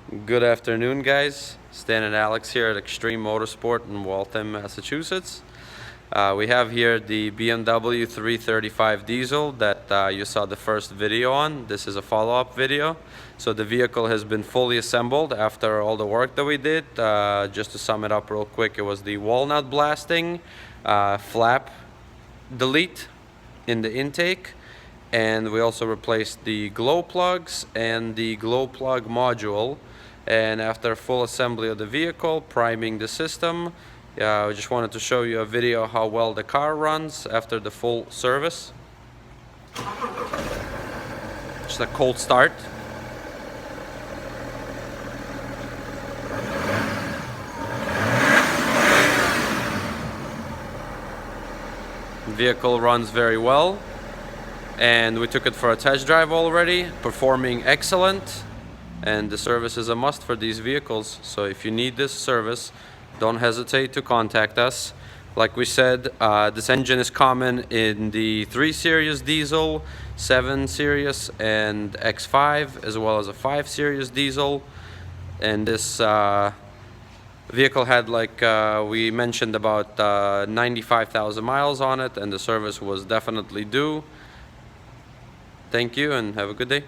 Good afternoon, guys. Stan and Alex here at Extreme Motorsport in Waltham, Massachusetts. We have here the BMW 335 diesel that you saw the first video on. This is a follow-up video. So the vehicle has been fully assembled after all the work that we did. Just to sum it up real quick, it was the walnut blasting, flap delete in the intake, and we also replaced the glow plugs and the glow plug module. And after full assembly of the vehicle, priming the system, I just wanted to show you a video how well the car runs after the full service. Just a cold start. The vehicle runs very well, and we took it for a test drive already, performing excellent. And the service is a must for these vehicles. So if you need this service, don't hesitate to contact us. Like we said, this engine is common in the 3 Series diesel, 7 Series, and X5, as well as a 5 Series diesel. And this vehicle had, like we mentioned, about 95,000 miles on it, and the service was definitely due. Thank you and have a good day.